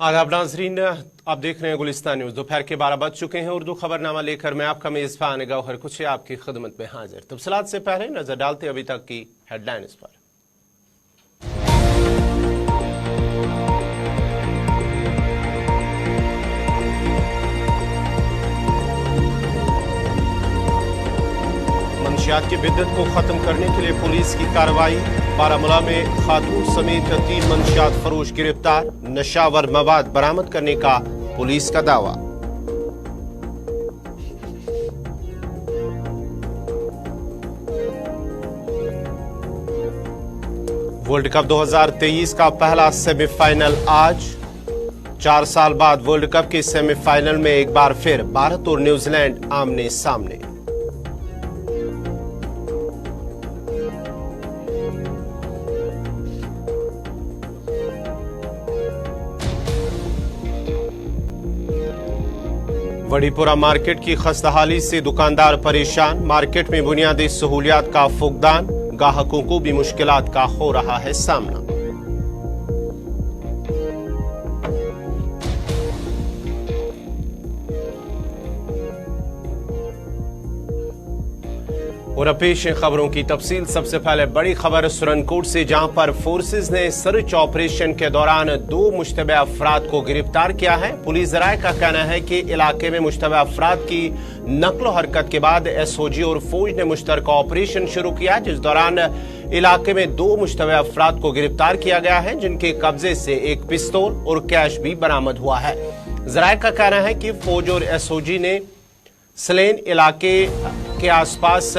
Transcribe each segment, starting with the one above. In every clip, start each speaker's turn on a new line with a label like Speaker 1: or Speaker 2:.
Speaker 1: आदाब नाजरीन, आप देख रहे हैं गुलिस्तान न्यूज। दोपहर के 12 बज चुके हैं। उर्दू खबरनामा लेकर मैं आपका मेजबान गौहर कुछ आपकी खिदमत में हाजिर। तफसीलात से पहले नजर डालते अभी तक की हेडलाइंस पर। मंशियात की बिद्दत को खत्म करने के लिए पुलिस की कार्रवाई। बारामूला में खातून समेत 3 मंशियात फरोश गिरफ्तार। नशावर मवाद बरामद करने का पुलिस का दावा। वर्ल्ड कप 2023 का पहला सेमीफाइनल आज। 4 साल बाद वर्ल्ड कप के सेमीफाइनल में एक बार फिर भारत और न्यूजीलैंड आमने सामने। वड़ीपुरा मार्केट की खस्ताहाली से दुकानदार परेशान। मार्केट में बुनियादी सहूलियात का फुकदान, ग्राहकों को भी मुश्किलात का हो रहा है सामना। और पेश खबरों की तफसील। सबसे पहले बड़ी खबर सुरनकोट से, जहां पर फोर्सेज ने सर्च ऑपरेशन के दौरान 2 मुश्तबह अफराद को गिरफ्तार किया है। पुलिस राय का कहना है कि इलाके में मुश्तबह अफराद की नकलो हरकत के बाद एसओजी और फौज ने मुश्तरका ऑपरेशन शुरू किया, जिस दौरान इलाके में 2 मुश्तबह अफराद को गिरफ्तार किया गया है, जिनके कब्जे से एक पिस्तौल और कैश भी बरामद हुआ है। जराये का कहना है कि फौज और एसओजी ने सलेन इलाके के आसपास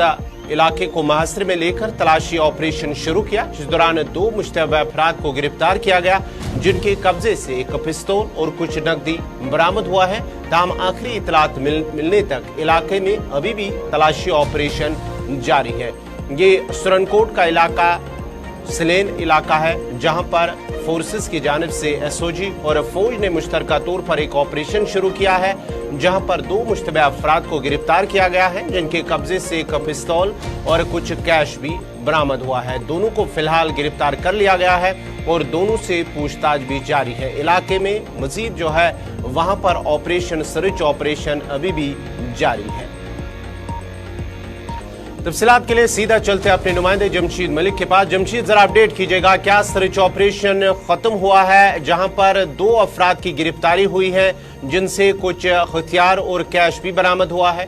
Speaker 1: इलाके को मुहासरे में लेकर तलाशी ऑपरेशन शुरू किया, जिस दौरान 2 मुश्तबह अफराद को गिरफ्तार किया गया, जिनके कब्जे से एक पिस्तौल और कुछ नकदी बरामद हुआ है। ताम आखिरी इतलात मिलने तक इलाके में अभी भी तलाशी ऑपरेशन जारी है। ये सुरनकोट का इलाका सलेन इलाका है, जहां पर फोर्सेस की जानिब से एसओजी और फौज ने मुश्तरका तौर पर एक ऑपरेशन शुरू किया है, जहां पर 2 मुश्तबह अफराद को गिरफ्तार किया गया है, जिनके कब्जे से एक पिस्तौल और कुछ कैश भी बरामद हुआ है। दोनों को फिलहाल गिरफ्तार कर लिया गया है और दोनों से पूछताछ भी जारी है। इलाके में मजीद जो है वहां पर ऑपरेशन सर्च ऑपरेशन अभी भी जारी है। तफसीलात के लिए सीधा चलते अपने नुमाइंदे जमशीद मलिक के पास। जमशीद, जरा अपडेट कीजिएगा, क्या सर्च ऑपरेशन खत्म हुआ है, जहां पर 2 अफराद की गिरफ्तारी हुई है, जिनसे कुछ हथियार और कैश भी बरामद हुआ है?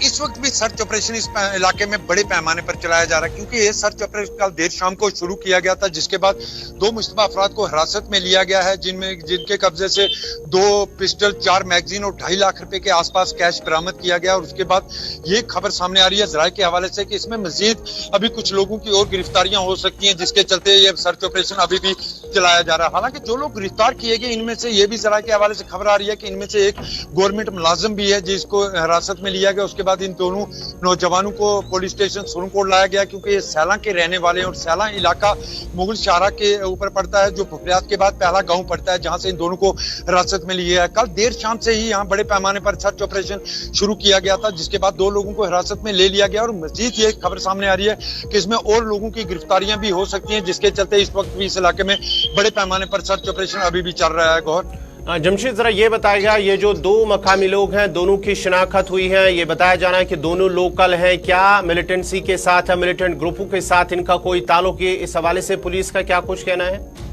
Speaker 2: इस वक्त भी सर्च ऑपरेशन इस इलाके में बड़े पैमाने पर चलाया जा रहा है, क्योंकि ये सर्च ऑपरेशन कल देर शाम को शुरू किया गया था, जिसके बाद 2 मुश्तबह अफराद को हिरासत में लिया गया है, जिनके कब्जे से 2 पिस्टल, 4 मैगजीन और 2.5 लाख रुपए के आसपास कैश बरामद किया गया। और उसके बाद ये खबर सामने आ रही है जराये के हवाले से कि इसमें मजीद अभी कुछ लोगों की और गिरफ्तारियां हो सकती हैं, जिसके चलते ये सर्च ऑपरेशन अभी भी चलाया जा रहा है। हालांकि जो लोग गिरफ्तार किए गए, इनमें से ये भी जराये के हवाले से खबर आ रही है कि इनमें से एक गवर्नमेंट मुलाजिम भी है, जिसको हिरासत में लिया गया। उसके बाद इन दोनों नौजवानों को पुलिस स्टेशन सुरनकोट लाया गया, क्योंकि ये सैला के रहने वाले हैं और सैला इलाका मुगल शाहरा के ऊपर पड़ता है, जो फुफरियात के बाद पहला गांव पड़ता है, जहां से इन दोनों को हिरासत में लिया है। कल देर शाम से ही यहां बड़े पैमाने पर सर्च ऑपरेशन शुरू किया गया था, जिसके बाद 2 लोगों को हिरासत में ले लिया गया। और मजीद ये खबर सामने आ रही है कि इसमें और लोगों की गिरफ्तारियां भी हो सकती हैं, जिसके चलते इस वक्त भी इस इलाके में बड़े पैमाने पर सर्च ऑपरेशन अभी भी चल रहा है। गौर
Speaker 1: जमशीद, जरा ये बताएगा, ये जो 2 मकामी लोग हैं, दोनों की शिनाख्त हुई है, ये बताया जा रहा है कि दोनों लोकल हैं, क्या मिलिटेंसी के साथ या मिलिटेंट ग्रुपों के साथ इनका कोई ताल्लुक है? इस हवाले से पुलिस का क्या कुछ कहना है?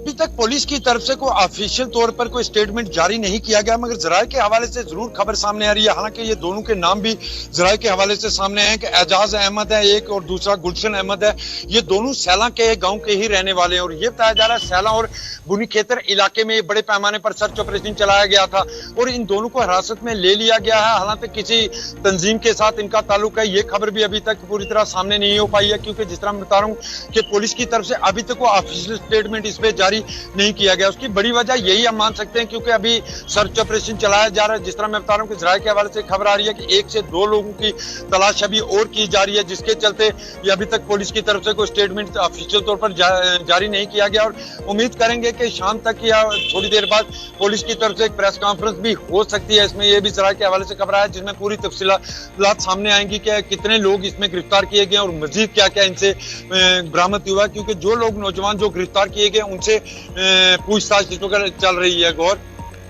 Speaker 2: अभी तक पुलिस की तरफ से कोई ऑफिशियल तौर पर कोई स्टेटमेंट जारी नहीं किया गया, मगर जराये के हवाले से जरूर खबर सामने आ रही है। हालांकि ये दोनों के नाम भी जराये के हवाले से सामने हैं कि एजाज अहमद है एक, और दूसरा गुलशन अहमद है। ये दोनों सैला के गांव के ही रहने वाले हैं, और ये बताया जा रहा है सैला और बुनी खेतर इलाके में बड़े पैमाने पर सर्च ऑपरेशन चलाया गया था और इन दोनों को हिरासत में ले लिया गया है। हालांकि किसी तंजीम के साथ इनका ताल्लुक है, ये खबर भी अभी तक पूरी तरह सामने नहीं हो पाई है, क्योंकि जिस तरह मैं बता रहा हूँ कि पुलिस की तरफ से अभी तक वो ऑफिशियल स्टेटमेंट इस पे जारी नहीं किया गया। उसकी बड़ी वजह यही हम मान सकते हैं, क्योंकि अभी सर्च ऑपरेशन चलाया जा रहा है। जिस तरह मैं बता रहा हूँ कि जराये के हवाले से खबर आ रही है कि 1 से 2 लोगों की तलाश अभी और की जा रही है, जिसके चलते ये अभी तक पुलिस की तरफ से कोई स्टेटमेंट ऑफिशियल तौर पर जारी नहीं किया गया। और उम्मीद करेंगे कि शाम तक या थोड़ी देर बाद पुलिस की तरफ से एक प्रेस कॉन्फ्रेंस भी हो सकती है। इसमें यह भी जराये के हवाले से खबर आया, जिसमें पूरी तफसीलात सामने आएंगी कि कितने लोग इसमें गिरफ्तार किए गए और मजीद क्या क्या इनसे बरामद हुआ, क्योंकि जो लोग नौजवान जो गिरफ्तार किए गए उनसे पूछताछ इस वक्त चल रही है। गौर,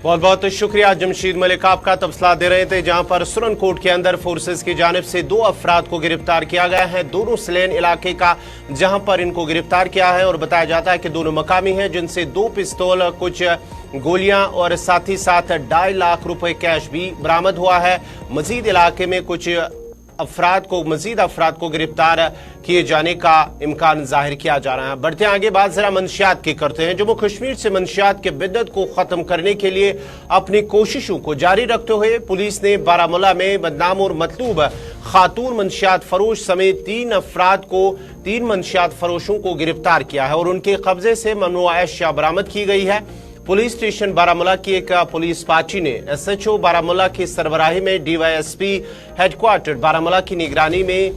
Speaker 1: बहुत बहुत शुक्रिया जमशीद मलिक, आपका तबसला दे रहे थे। जहां पर सुरनकोट के अंदर फोर्सेस की जानिब से 2 अफराद को गिरफ्तार किया गया है, दोनों सलेन इलाके का जहां पर इनको गिरफ्तार किया है, और बताया जाता है कि दोनों मकामी हैं, जिनसे 2 पिस्तौल, कुछ गोलियां और साथ ही साथ 2.5 लाख रुपए कैश भी बरामद हुआ है। मजीद इलाके में कुछ मजीद अफराद को गिरफ्तार किए जाने का इम्कान जाहिर किया जा रहा है। बढ़ते आगे, बात जरा मंशियात की करते हैं। जम्मू कश्मीर से मंशियात के बिद्दत को खत्म करने के लिए अपनी कोशिशों को जारी रखते हुए पुलिस ने बारामूला में बदनाम और मतलूब खातून मंशियात फरोश समेत 3 मंशियात फरोशों को गिरफ्तार किया है और उनके कब्जे से ममनुआ अशिया बरामद की गई है। पुलिस स्टेशन बारामूला की एक पुलिस पार्टी ने SHO बारामूला की सरबराही में DYSP हेडक्वार्टर बारामूला की निगरानी में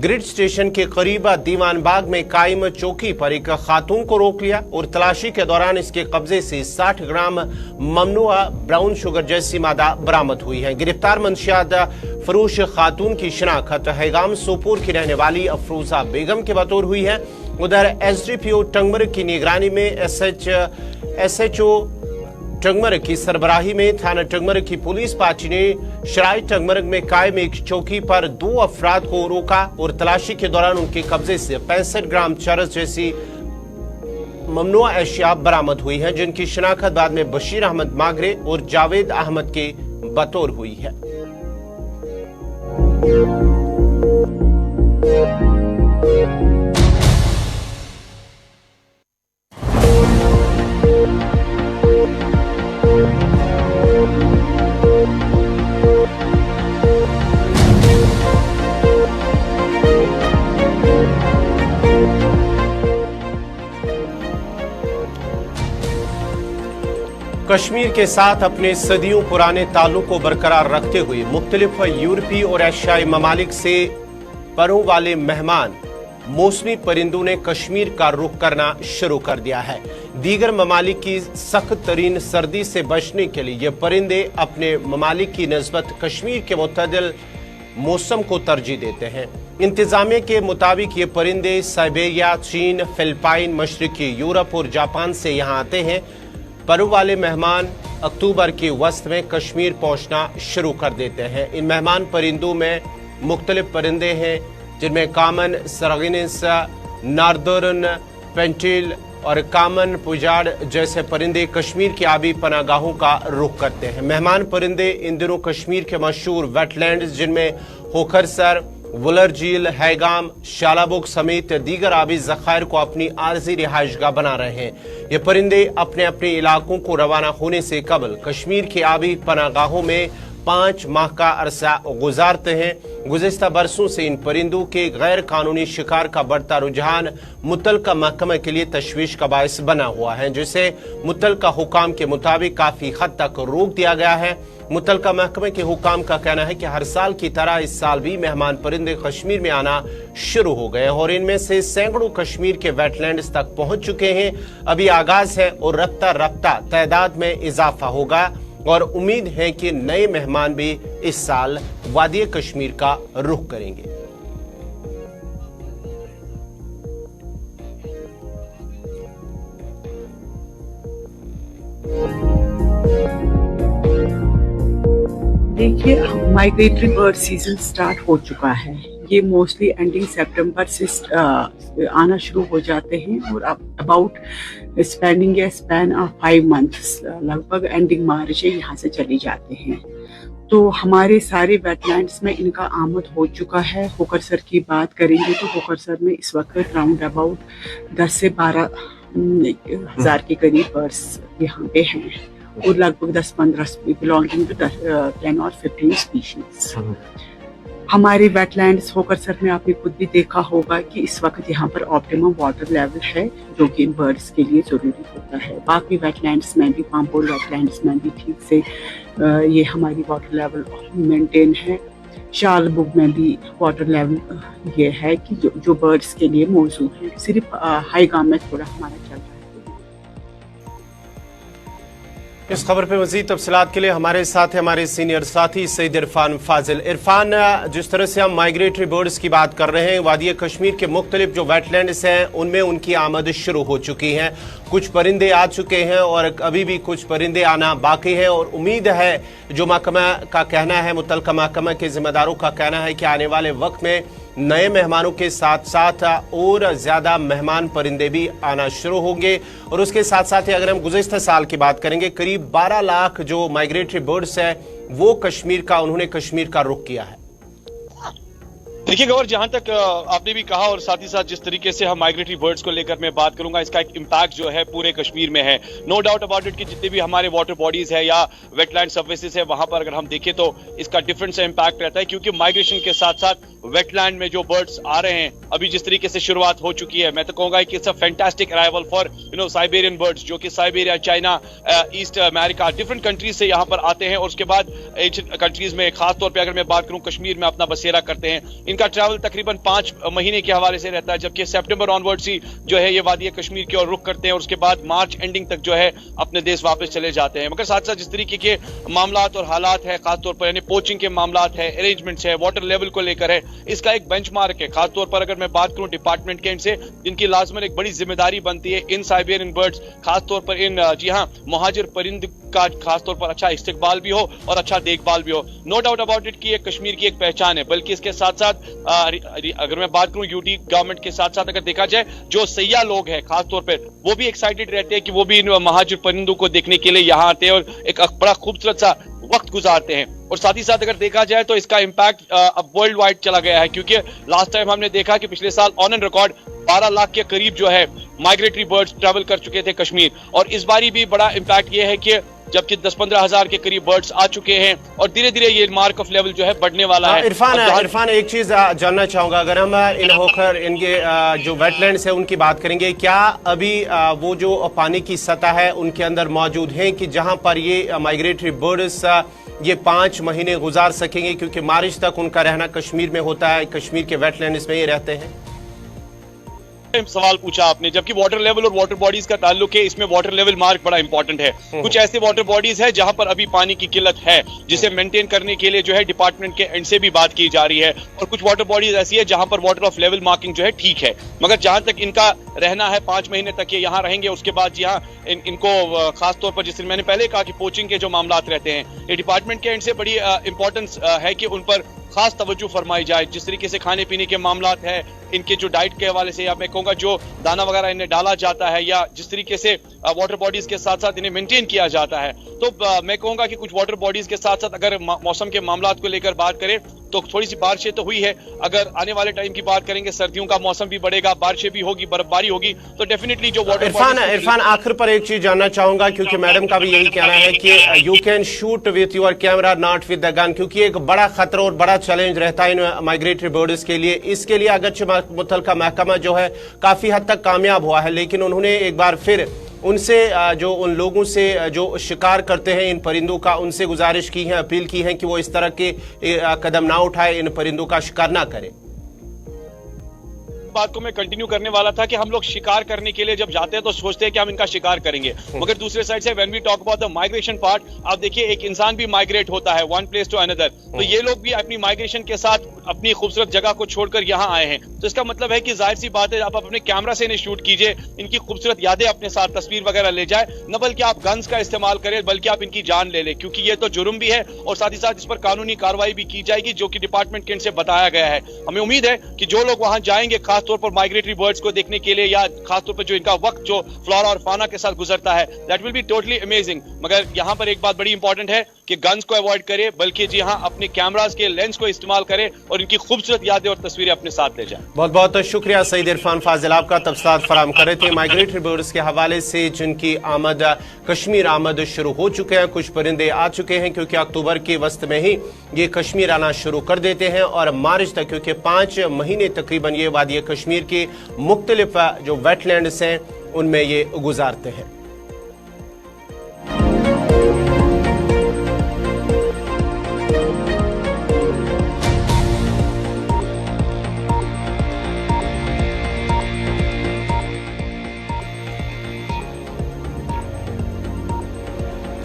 Speaker 1: ग्रिड स्टेशन के करीब दीवान बाग में कायम चौकी पर एक खातून को रोक लिया और तलाशी के दौरान इसके कब्जे से 60 ग्राम ममनुआ ब्राउन शुगर जैसी मादा बरामद हुई है। गिरफ्तार मंशियात फरोश खातून की शिनाख्त हैगाम सोपोर की रहने वाली अफरोजा बेगम के बतौर हुई है। उधर SDPO टंगमर्ग की निगरानी में SHO टंगमर्ग की सरबराही में थाना टंगमर्ग की पुलिस पार्टी ने शराय टंगमर्ग में कायम एक चौकी पर 2 अफराद को रोका और तलाशी के दौरान उनके कब्जे से 65 ग्राम चरस जैसी ममनुआ अशिया बरामद हुई है, जिनकी शिनाख्त बाद में बशीर अहमद मागरे और जावेद अहमद के बतौर हुई है। कश्मीर के साथ अपने सदियों पुराने ताल्लुक को बरकरार रखते हुए मुख्तलिफ यूरोपीय और एशियाई ममालिक से परों वाले मेहमान मौसमी परिंदों ने कश्मीर का रुख करना शुरू कर दिया है। दीगर ममालिक की सख्त तरीन सर्दी से बचने के लिए ये परिंदे अपने ममालिक की नस्बत कश्मीर के मुतदिल मौसम को तरजीह देते हैं। इंतजामिया के मुताबिक ये परिंदे साइबेरिया, चीन, फिलिपाइन, मशरकी यूरोप और जापान से यहाँ आते हैं। परों वाले मेहमान अक्टूबर के वस्त में कश्मीर पहुंचना शुरू कर देते हैं। इन मेहमान परिंदों में मुख्तलिफ परिंदे हैं, जिनमें कामन सरगिनिस, नार्दर्न पेंटिल और कामन पुजाड़ जैसे परिंदे कश्मीर की आबी पनागाहों का रुख करते हैं। मेहमान परिंदे इन दिनों कश्मीर के मशहूर वेटलैंड्स जिनमें होखरसर, वुलर झील, हैगाम, शालाबुग समेत दीगर आबी जखायर को अपनी आरजी रिहाइशगाह बना रहे हैं। ये परिंदे अपने अपने इलाकों को रवाना होने से कबल कश्मीर के आबी पनागाहों में 5 माह का अरसा गुजारते हैं। गुज़िश्ता बरसों से इन परिंदों के गैर कानूनी शिकार का बढ़ता रुझान मुतलका महकमे के लिए तशवीश का बायस बना हुआ है, जिसे मुतलका हुकाम के मुताबिक काफी हद तक रोक दिया गया है। मुतलका महकमे के हुकाम का कहना है कि हर साल की तरह इस साल भी मेहमान परिंदे कश्मीर में आना शुरू हो गए और इनमें से सैकड़ों कश्मीर के वेटलैंड्स तक पहुंच चुके हैं। अभी आगाज है और रफ्ता रफ्ता तादाद में इजाफा होगा और उम्मीद है कि नए मेहमान भी इस साल वादी कश्मीर का रुख करेंगे।
Speaker 3: देखिए, माइग्रेटरी बर्ड सीजन स्टार्ट हो चुका है। ये मोस्टली एंडिंग सितंबर से आना शुरू हो जाते हैं और about spending A span of 5 months, लगभग एंडिंग मार्च यहाँ से चले जाते हैं। तो हमारे सारे वेटलैंड्स में इनका आमद हो चुका है। होकरसर की बात करेंगे तो होकरसर में इस वक्त राउंड अबाउट 10 से 12 हजार के करीब बर्ड्स यहाँ पे हैं और लगभग 10-15 बिलोंगिंग टू 10 और 15 स्पीशीज। हमारे वेटलैंड्स होकरसर में आपने खुद भी देखा होगा कि इस वक्त यहाँ पर ऑप्टिमम वाटर लेवल है, जो कि इन बर्ड्स के लिए जरूरी होता है। बाकी वेटलैंड्स में भी, पाम्पोल वेटलैंड्स में भी ठीक से ये हमारी वाटर लेवल मेंटेन है। शालबुग में भी वाटर लेवल ये है कि जो बर्ड्स के लिए मौजूद है। सिर्फ हाईगाम में थोड़ा हमारा चल रहा है।
Speaker 1: इस खबर पे मजीद तफसीलात के लिए हमारे साथ है हमारे सीनियर साथी सईद इरफान फाजिल। इरफान, जिस तरह से हम माइग्रेटरी बर्ड्स की बात कर रहे हैं, वादी कश्मीर के मुख्तलिफ जो वेटलैंड्स हैं उनमें उनकी आमद शुरू हो चुकी हैं। कुछ परिंदे आ चुके हैं और अभी भी कुछ परिंदे आना बाकी है, और उम्मीद है, जो महकमा का कहना है, मुतल्लिका महकमा के जिम्मेदारों का कहना है कि आने वाले वक्त में नए मेहमानों के साथ साथ और ज्यादा मेहमान परिंदे भी आना शुरू होंगे। और उसके साथ साथ ही अगर हम गुज़िश्ता साल की बात करेंगे, करीब 12 लाख जो माइग्रेटरी बर्ड्स है वो उन्होंने कश्मीर का रुख किया है।
Speaker 4: देखिए गौर, जहां तक आपने भी कहा और साथ ही साथ जिस तरीके से हम माइग्रेटरी बर्ड्स को लेकर मैं बात करूंगा, इसका एक इम्पैक्ट जो है पूरे कश्मीर में है। नो डाउट अबाउट इट कि जितने भी हमारे वाटर बॉडीज है या वेटलैंड सर्विसेज है, वहां पर अगर हम देखें तो इसका डिफरेंट सा इम्पैक्ट रहता है, क्योंकि माइग्रेशन के साथ साथ वेटलैंड में जो बर्ड्स आ रहे हैं, अभी जिस तरीके से शुरुआत हो चुकी है, मैं तो कहूंगा कि it's a fantastic arrival for Siberian birds, जो कि Siberia, China, east America, different countries से यहाँ पर आते हैं। और उसके बाद एशियन कंट्रीज में खासतौर पर अगर मैं बात करूं, कश्मीर में अपना बसेरा करते हैं। इनका ट्रैवल तकरीबन 5 महीने के हवाले से रहता है, जबकि सितंबर ऑनवर्ड्स ही जो है ये वादी कश्मीर की ओर रुख करते हैं, और उसके बाद मार्च एंडिंग तक जो है अपने देश वापस चले जाते हैं। मगर साथ साथ जिस तरीके के मामलात और हालात है, खासतौर पर यानी पोचिंग के मामलात है, अरेंजमेंट्स है, वाटर लेवल को लेकर है, इसका एक बेंचमार्क है। खासतौर पर अगर मैं बात करूं डिपार्टमेंट के इनसे, जिनकी लाजमन एक बड़ी जिम्मेदारी बनती है इन साइबेरियन बर्ड्स, खासतौर पर इन जी हाँ मुहाजिर परिंद का खासतौर पर अच्छा इस्तेकबाल भी हो और अच्छा देखभाल भी हो। नो डाउट अबाउट इट कि ये कश्मीर की एक पहचान है। बल्कि इसके साथ साथ अगर मैं बात करूं यूटी गवर्नमेंट के साथ साथ अगर देखा जाए, जो सैयाह लोग हैं खासतौर पर, वो भी एक्साइटेड रहते हैं कि वो भी इन महाजिर परिंदों को देखने के लिए यहाँ आते हैं और एक बड़ा खूबसूरत सा वक्त गुजारते हैं। और साथ ही साथ अगर देखा जाए तो इसका इम्पैक्ट अब वर्ल्ड वाइड चला गया है, क्योंकि लास्ट टाइम हमने देखा कि पिछले साल ऑन एंड रिकॉर्ड 12 लाख के करीब जो है माइग्रेटरी बर्ड्स ट्रैवल कर चुके थे कश्मीर। और इस बारी भी बड़ा इम्पैक्ट ये है कि जबकि 10-15 हजार के करीब बर्ड्स आ चुके हैं और धीरे धीरे ये मार्क ऑफ लेवल जो है बढ़ने वाला है।
Speaker 1: इरफान एक चीज जानना चाहूंगा, अगर हम इन होकर इनके जो वेटलैंड्स है उनकी बात करेंगे, क्या अभी वो जो पानी की सतह है उनके अंदर मौजूद हैं कि जहां पर ये माइग्रेटरी बर्ड्स ये 5 महीने गुजार सकेंगे? क्योंकि मार्च तक उनका रहना कश्मीर में होता है, कश्मीर के वेटलैंड्स में ये रहते हैं।
Speaker 4: सवाल पूछा आपने, जबकि वाटर लेवल और वाटर बॉडीज का ताल्लुक है, इसमें वाटर लेवल मार्क बड़ा इंपॉर्टेंट है। कुछ ऐसे वाटर बॉडीज है जहां पर अभी पानी की किल्लत है, जिसे मेंटेन करने के लिए जो है डिपार्टमेंट के एंड से भी बात की जा रही है। और कुछ वाटर बॉडीज ऐसी है जहां पर वाटर ऑफ लेवल मार्किंग जो है ठीक है। मगर जहां तक इनका रहना है 5 महीने तक ये यहाँ रहेंगे, उसके बाद यहाँ इनको खासतौर पर जिस मैंने पहले कहा कि पोचिंग के जो मामलात रहते हैं, ये डिपार्टमेंट के एंड से बड़ी इंपॉर्टेंस है कि उन पर खास तवज्जो फरमाई जाए। जिस तरीके से खाने पीने के मामलात है, इनके जो डाइट के हवाले से, या मैं कहूँगा जो दाना वगैरह इन्हें डाला जाता है, या जिस तरीके से वाटर बॉडीज के साथ साथ इन्हें मेंटेन किया जाता है, तो मैं कहूँगा कि कुछ वाटर बॉडीज के साथ साथ अगर मौसम के मामलात को लेकर बात करें तो थोड़ी सी बारिशें तो हुई है। अगर आने वाले टाइम की बात करेंगे, सर्दियों का मौसम भी बढ़ेगा, बारिशें भी होगी, बर्फबारी होगी, तो डेफिनेटली जो वाटर
Speaker 1: इरफान आखिर पर एक चीज जानना चाहूंगा, क्योंकि मैडम का भी यही कहना है कि you can shoot with your camera not with the gun, क्योंकि एक बड़ा खतरा और बड़ा चैलेंज रहता है इन माइग्रेटरी बर्ड्स के लिए। इसके लिए अगरचे मुतल्लिका महकमा जो है काफी हद तक कामयाब हुआ है, लेकिन उन्होंने एक बार फिर उनसे जो उन लोगों से जो शिकार करते हैं इन परिंदों का, उनसे गुजारिश की है, अपील की है कि वो इस तरह के कदम ना उठाए, इन परिंदों का शिकार ना करें।
Speaker 4: बात को मैं कंटिन्यू करने वाला था कि हम लोग शिकार करने के लिए जब जाते हैं तो सोचते हैं कि हम इनका शिकार करेंगे, मगर दूसरे साइड से when we talk about the migration part, आप देखिए एक इंसान भी माइग्रेट होता है वन प्लेस टू अनदर, तो ये लोग भी अपनी माइग्रेशन के साथ अपनी खूबसूरत जगह को छोड़कर यहाँ आए हैं। तो इसका मतलब है कि जाहिर सी बात है, आप अपने कैमरा से इन्हें शूट कीजिए, इनकी खूबसूरत यादें अपने साथ, तस्वीर वगैरह ले जाए, न बल्कि आप गन्स का इस्तेमाल करें, बल्कि आप इनकी जान ले लें, क्योंकि ये तो जुर्म भी है और साथ ही साथ इस पर कानूनी कार्रवाई भी की जाएगी, जो कि डिपार्टमेंट के इनसे बताया गया है। हमें उम्मीद है कि जो लोग वहां जाएंगे खासतौर पर माइग्रेटरी बर्ड्स को देखने के लिए, या खासतौर पर जो इनका वक्त जो फ्लोरा और फाना के साथ गुजरता है, that will be totally amazing. मगर यहाँ पर एक बात बड़ी इंपॉर्टेंट है कि गन्स को अवॉइड करें, बल्कि जी हाँ अपने कैमरास के लेंस को इस्तेमाल करें और इनकी खूबसूरत यादें और तस्वीरें अपने साथ ले जाएं।
Speaker 1: बहुत बहुत शुक्रिया सईद इरफान फाजिल, आपका तफसीलात फराहम कर रहे थे माइग्रेटरी बर्ड्स के हवाले से, जिनकी आमद कश्मीर आमद शुरू हो चुके हैं। कुछ परिंदे आ चुके हैं क्योंकि अक्टूबर के वस्त में ही ये कश्मीर आना शुरू कर देते हैं, और मार्च तक, क्योंकि 5 महीने तकरीबन ये वादी कश्मीर के मुख्तलिफ जो वेटलैंड्स हैं उनमें ये गुजारते हैं।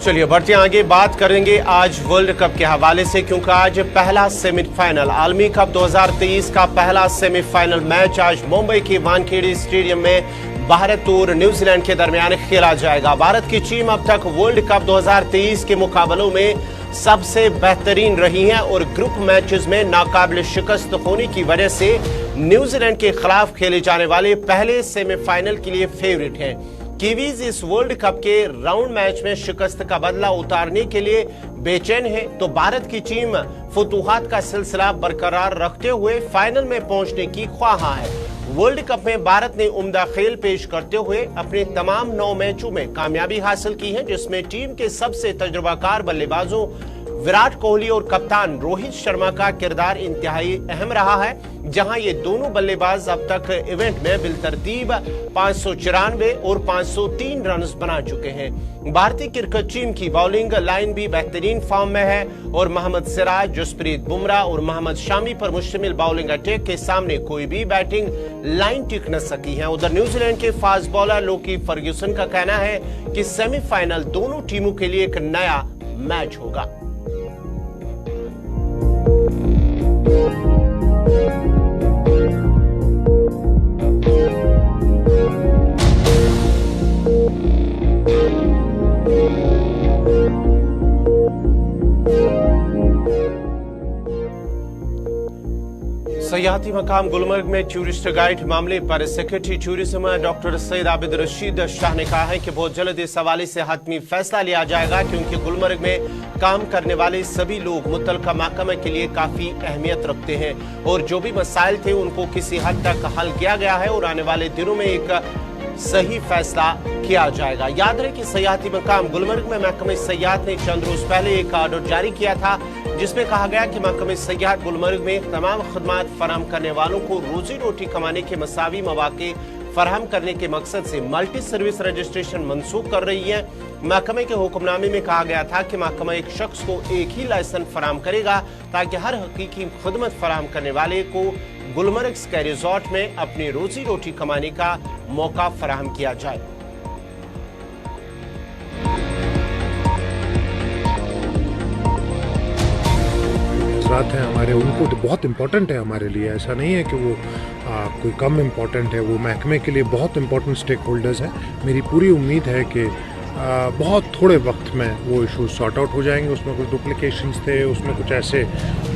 Speaker 1: चलिए बढ़ते आगे, बात करेंगे आज वर्ल्ड कप के हवाले से, क्योंकि आज पहला सेमीफाइनल आलमी कप 2023 का पहला सेमीफाइनल मैच आज मुंबई के वानखेड़े स्टेडियम में भारत और न्यूजीलैंड के दरमियान खेला जाएगा। भारत की टीम अब तक वर्ल्ड कप 2023 के मुकाबलों में सबसे बेहतरीन रही है और ग्रुप मैचेस में नाकाबिल शिकस्त होने की वजह से न्यूजीलैंड के खिलाफ खेले जाने वाले पहले सेमीफाइनल के लिए फेवरेट है। कीवीज इस वर्ल्ड कप के राउंड मैच में शिकस्त का बदला उतारने के लिए बेचैन है, तो भारत की टीम फुतूहात का सिलसिला बरकरार रखते हुए फाइनल में पहुंचने की ख्वाहा है। वर्ल्ड कप में भारत ने उम्दा खेल पेश करते हुए अपने तमाम 9 मैचों में कामयाबी हासिल की है, जिसमें टीम के सबसे तजुर्बाकार बल्लेबाजों विराट कोहली और कप्तान रोहित शर्मा का किरदार इंतहाई अहम रहा है, जहां ये दोनों बल्लेबाज अब तक इवेंट में बिलतरतीब 594 और 503 रन बना चुके हैं। भारतीय क्रिकेट टीम की बॉलिंग लाइन भी बेहतरीन फॉर्म में है और मोहम्मद सिराज, जसप्रीत बुमराह और मोहम्मद शामी पर मुश्तमिल बॉलिंग अटैक के सामने कोई भी बैटिंग लाइन टिक न सकी है। उधर न्यूजीलैंड के फास्ट बॉलर लोकी फर्ग्यूसन का कहना है कि सेमीफाइनल दोनों टीमों के लिए एक नया मैच होगा। सयाहती मकाम गुलमर्ग में टूरिस्ट गाइड मामले पर secretary tourism doctor Saeed Abid Rashid Shah ने कहा है कि बहुत जल्द इस हवाले से हतमी फैसला लिया जाएगा, क्योंकि गुलमर्ग में काम करने वाले सभी लोग मुतल्लिका महकमे के लिए काफी अहमियत रखते हैं और जो भी मसाइल थे उनको किसी हद तक हल किया गया है और आने वाले दिनों में एक सही फैसला किया जाएगा। याद रहे कि सयाहती मकाम गुलमर्ग में महकमे सयाहत ने चंद रोज पहले एक ऑर्डर जारी किया था, जिसमें कहा गया कि महकमे सयाहत गुलमर्ग में तमाम खदमात फराहम करने वालों को रोजी रोटी कमाने के मसावी मौके फराहम करने के मकसद से मल्टी सर्विस रजिस्ट्रेशन मनसूख कर रही है। महकमे के हुक्मनामे में कहा गया था कि महकमा एक शख्स को एक ही लाइसेंस फराहम करेगा ताकि हर हकीकी खदमत फराहम करने वाले को गुलमर्ग स्काई रिजॉर्ट में अपनी रोजी रोटी कमाने का मौका फराहम किया जाए।
Speaker 5: हैं हमारे, उनको तो बहुत इम्पोर्टेंट है हमारे लिए, ऐसा नहीं है कि वो कोई कम इम्पोर्टेंट है, वो महकमे के लिए बहुत इम्पोर्टेंट स्टेक होल्डर्स हैं। मेरी पूरी उम्मीद है कि बहुत थोड़े वक्त में वो इशूज सॉर्ट आउट हो जाएंगे। उसमें कुछ डुप्लीकेशंस थे, उसमें कुछ ऐसे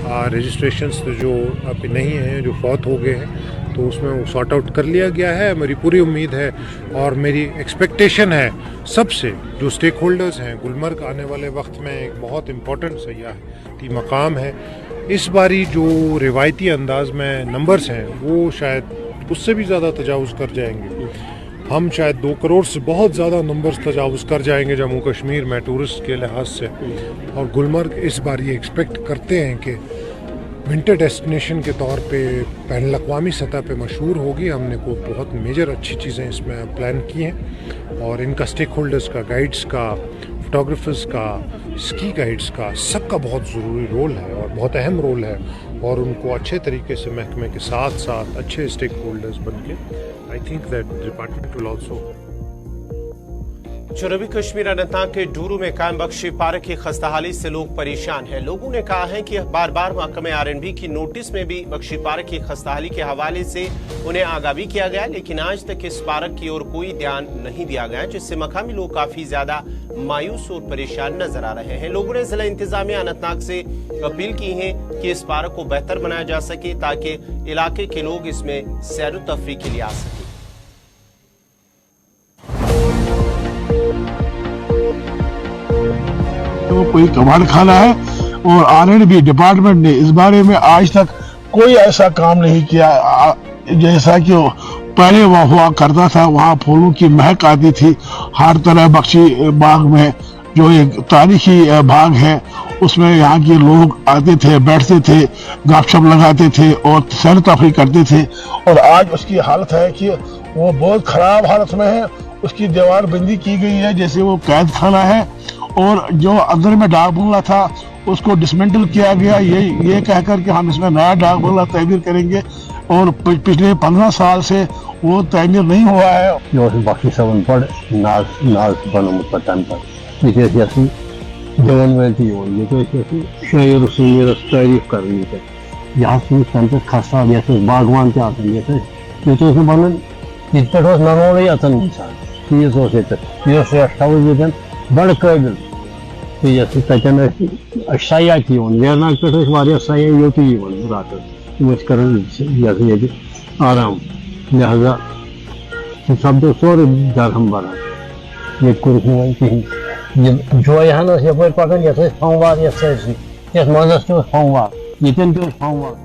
Speaker 5: रजिस्ट्रेशंस थे जो अभी नहीं हैं, जो फौत हो गए हैं, तो उसमें वो सॉर्ट आउट कर लिया गया है। मेरी पूरी उम्मीद है और मेरी एक्सपेक्टेशन है सबसे जो स्टेक होल्डर्स हैं, गुलमर्ग आने वाले वक्त में एक बहुत इम्पोर्टेंट सयाहती मकाम है। इस बारी जो रिवायती अंदाज में नंबर्स हैं वो शायद उससे भी ज़्यादा तजावुज़ कर जाएंगे। हम शायद 2 करोड़ से बहुत ज़्यादा नंबर्स तजावुज़ कर जाएंगे जम्मू कश्मीर में टूरिस्ट के लिहाज से। और गुलमर्ग इस बार ये एक्सपेक्ट करते हैं कि विंटर डेस्टिनेशन के तौर पे बैनुल-अक़वामी सतह पे मशहूर होगी। हमने को बहुत मेजर अच्छी चीज़ें इसमें प्लान की हैं और इनका स्टेक होल्डर्स का, गाइड्स का, फोटोग्राफर्स का, स्की गाइड्स का, सबका बहुत ज़रूरी रोल है और बहुत अहम रोल है और उनको अच्छे तरीके से महकमे के साथ साथ अच्छे स्टेक होल्डर्स बन के I think that department will also.
Speaker 1: जनूबी कश्मीर अनंतनाग के डूरू में कायम बख्शी पार्क की खस्ताहाली से लोग परेशान हैं। लोगों ने कहा है कि बार बार महकमे आरएनबी की नोटिस में भी बख्शी पार्क की खस्ताहाली के हवाले से उन्हें आगाही किया गया, लेकिन आज तक इस पार्क की ओर कोई ध्यान नहीं दिया गया, जिससे मकामी लोग काफी ज्यादा मायूस और परेशान नजर आ रहे हैं। लोगों ने जिला इंतजामिया अनंतनाग से अपील की है कि इस पार्क को बेहतर बनाया जा सके ताकि इलाके के लोग इसमें सैर व तफरीह के लिए आ सके।
Speaker 6: वो कोई कबाड़ खाना है और आरएनबी डिपार्टमेंट ने इस बारे में आज तक कोई ऐसा काम नहीं किया। जैसा कि पहले वह हुआ करता था, वहाँ फूलों की महक आती थी हर तरह। बख्शी बाग में जो एक तारीखी बाग है उसमें यहाँ के लोग आते थे, बैठते थे, गपशप लगाते थे और सैर तफरीह करते थे। और आज उसकी हालत है कि वो बहुत खराब हालत में है। उसकी दीवार बंदी की गई है जैसे वो कैद खाना है और जो अंदर में डाक बंगला था उसको डिसमेंटल किया गया, ये कहकर कि हम इसमें नया डाक बंगला तैमीर करेंगे और पिछले 15 साल से वो तैमीर नहीं हुआ है।
Speaker 7: Your Bakshi 7 पर नाज बनो मुतपतन पर जवान वैल शायर सुनीरस तारीफ कर यहाँ तम खसा ये बागवान ये बनान ये पे नरोड़े अचन चीज रेस्ट हाउस ये बड़ काबिल तो ये तन सयाह वेरनाग पे सयाह योत रात कर आराम लिहाजा सपदो सोरे जगह बनान ये कुछ कहीं जोयहन यपर पकान ये फंवार ये मजस फंवार ये फंवार।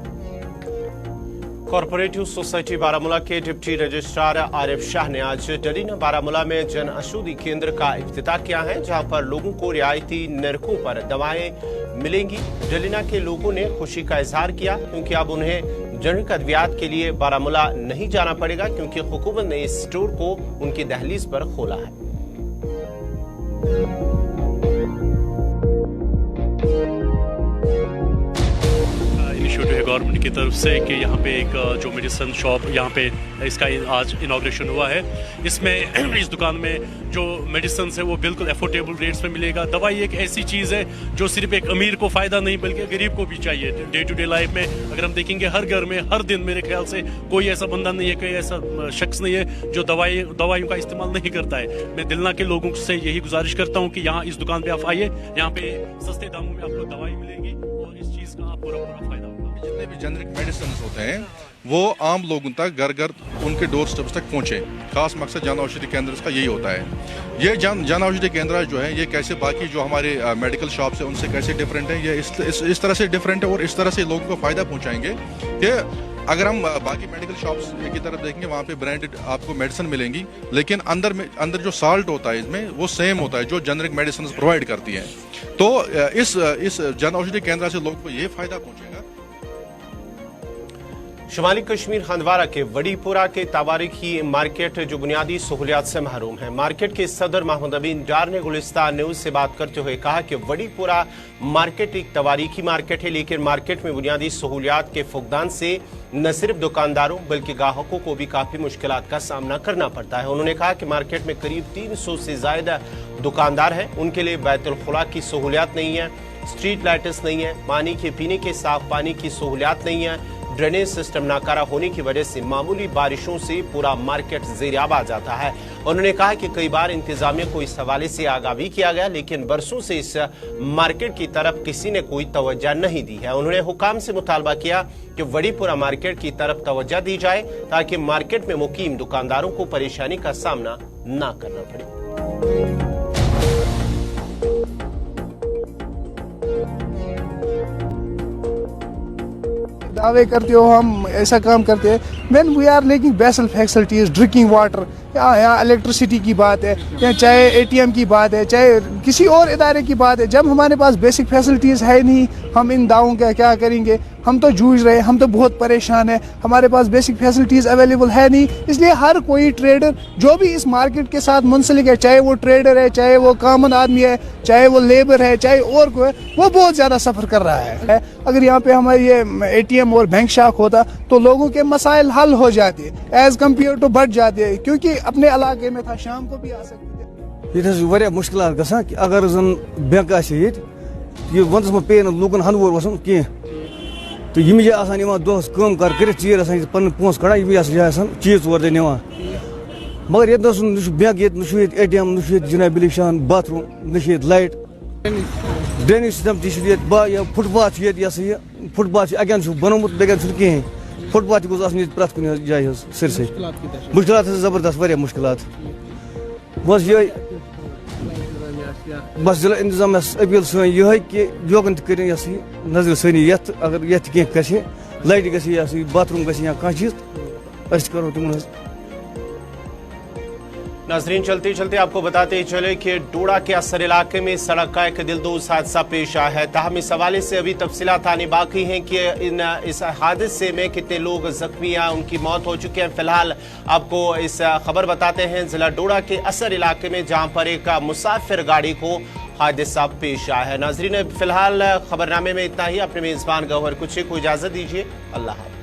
Speaker 1: कॉर्पोरेटिव सोसाइटी बारामूला के डिप्टी रजिस्ट्रार आरिफ शाह ने आज डलीना बारामूला में जन औषधि केंद्र का इफ्तिताह किया है, जहां पर लोगों को रियायती नरकों पर दवाएं मिलेंगी। डलीना के लोगों ने खुशी का इजहार किया क्योंकि अब उन्हें जनरिक अद्वियात के लिए बारामूला नहीं जाना पड़ेगा, क्योंकि हुकूमत ने इस स्टोर को उनकी दहलीज पर खोला है।
Speaker 8: इनिशिएटिव है गवर्नमेंट की तरफ से कि यहाँ पे एक जो मेडिसिन शॉप यहाँ पे इसका आज इनॉग्रेशन हुआ है। इसमें इस दुकान में जो मेडिसिन है वो बिल्कुल अफोर्डेबल रेट्स में मिलेगा। दवाई एक ऐसी चीज़ है जो सिर्फ एक अमीर को फ़ायदा नहीं बल्कि गरीब को भी चाहिए। डे टू डे लाइफ में अगर हम देखेंगे हर घर में हर दिन मेरे ख्याल से कोई ऐसा बंदा नहीं है, कोई ऐसा शख्स नहीं है जो दवाइयों का इस्तेमाल नहीं करता है। मैं दिलना के लोगों से यही गुजारिश करता हूँ कि यहाँ इस दुकान पर आप आइए, यहाँ पे सस्ते दामों में आपको दवाई मिलेगी और इस चीज़ का आप पूरा फ़ायदा होगा।
Speaker 9: जितने भी जेनरिक मेडिसिन होते हैं वो आम लोगों तक घर घर उनके डोर स्टेप्स तक पहुंचे। खास मकसद जन औषधि केंद्र का यही होता है। ये जन औषधि केंद्र जो है ये कैसे बाकी जो हमारे मेडिकल शॉप्स है उनसे कैसे डिफरेंट है, ये इस तरह से डिफरेंट है और इस तरह से लोगों को फ़ायदा पहुंचाएंगे कि अगर हम बाकी मेडिकल शॉप्स की तरफ देखेंगे वहाँ पे ब्रांडेड आपको मेडिसिन मिलेंगी, लेकिन अंदर जो साल्ट होता है इसमें वो सेम होता है जो जेनरिक मेडिसिन प्रोवाइड करती है। तो इस जन औषधि केंद्र से लोगों को ये फ़ायदा पहुँचेगा।
Speaker 1: शुमाली कश्मीर हंदवारा के वड़ीपुरा के तावारीखी मार्केट जो बुनियादी सहूलियात से महरूम है। मार्केट के सदर महमूद अमीन डार ने गुलिस्तान न्यूज से बात करते हुए कहा कि वड़ीपुरा मार्केट एक तवारीखी मार्केट है, लेकिन मार्केट में बुनियादी सहूलियात के फुकदान से न सिर्फ दुकानदारों बल्कि ग्राहकों को भी काफी मुश्किलात का सामना करना पड़ता है। उन्होंने कहा कि मार्केट में करीब 300 से ज्यादा दुकानदार हैं, उनके लिए बैतुल खुला की सहूलियात नहीं है, स्ट्रीट लाइट्स नहीं है, पानी के पीने के साफ पानी की सहूलियात नहीं है, ड्रेनेज सिस्टम नाकारा होने की वजह से मामूली बारिशों से पूरा मार्केट ज़ेर-आब आ जाता है। उन्होंने कहा कि कई बार इंतजामिया को इस हवाले से आगाह भी किया गया, लेकिन बरसों से इस मार्केट की तरफ किसी ने कोई तवज्जो नहीं दी है। उन्होंने हुकाम से मुतालबा किया कि वड़ीपुरा मार्केट की तरफ तवज्जो दी जाए ताकि मार्केट में मुकीम दुकानदारों को परेशानी का सामना न करना पड़े।
Speaker 10: दावे करते हो हम ऐसा काम करते हैं, व्हेन वी आर लेकिन बेसिक फैसिलिटीज, ड्रिंकिंग वाटर, यहाँ इलेक्ट्रिसिटी की बात है या चाहे एटीएम की बात है, चाहे किसी और इदारे की बात है, जब हमारे पास बेसिक फैसिलिटीज़ है नहीं, हम इन दावों का क्या करेंगे? हम तो जूझ रहे हैं, हम तो बहुत परेशान है, हमारे पास बेसिक फैसिलिटीज़ अवेलेबल है नहीं। इसलिए हर कोई ट्रेडर जो भी इस मार्केट के साथ मुंसलिक है, चाहे वो ट्रेडर है, चाहे वो कॉमन आदमी है, चाहे वो लेबर है, चाहे और कोई, वो बहुत ज़्यादा सफ़र कर रहा है। अगर यहाँ पे हमारे ये एटीएम और बैंक शाख होता तो लोगों के मसाइल हल हो जाते, एज कम्पेयर टू बढ़ जाते, क्योंकि अपने इलाके में था, शाम को भी आ सकते थे।
Speaker 11: ये मुश्किल गसान कि अगर जन बैंक ये वंदस में पे लूकन हंदवोर वसन कह तो यम दोस कम कर चीर पन पोस कड़ा यम चीज ओर दे निवान, मगर ये बैंक ये एटीएम न जनाब शान बाथरूम न लाइट, ड्रेनेज सिस्टम तह फुटपाथ ये फुटपाथ अगेन बनोमुत बेगन कहें, फुटपाथ गोस प्रत कुछ जाए सरसे मुश्किल जबरदस्त वारिया मुश्किल। बस ये बस जिला इंतजाम अपील सन ये कि योगन कर नजर सनी ये अगर ये कह लाइट ग बाथरूम ग कह चीज करो तुम।
Speaker 1: नाजरीन चलते चलते आपको बताते चले कि डोडा के असर इलाके में सड़क का एक दिलदोज हादसा पेश आया है। ताहम इस हवाले से अभी तफसीलात आने बाकी हैं कि इस हादसे में कितने लोग जख्मी हैं, उनकी मौत हो चुकी है। फिलहाल आपको इस खबर बताते हैं जिला डोडा के असर इलाके में, जहां पर एक मुसाफिर गाड़ी को हादसा पेश आया है। नाजरीन फिलहाल खबरनामे में इतना ही। अपने मेजबान गौहर कुछ को इजाजत दीजिए। अल्लाह हाफ़िज़।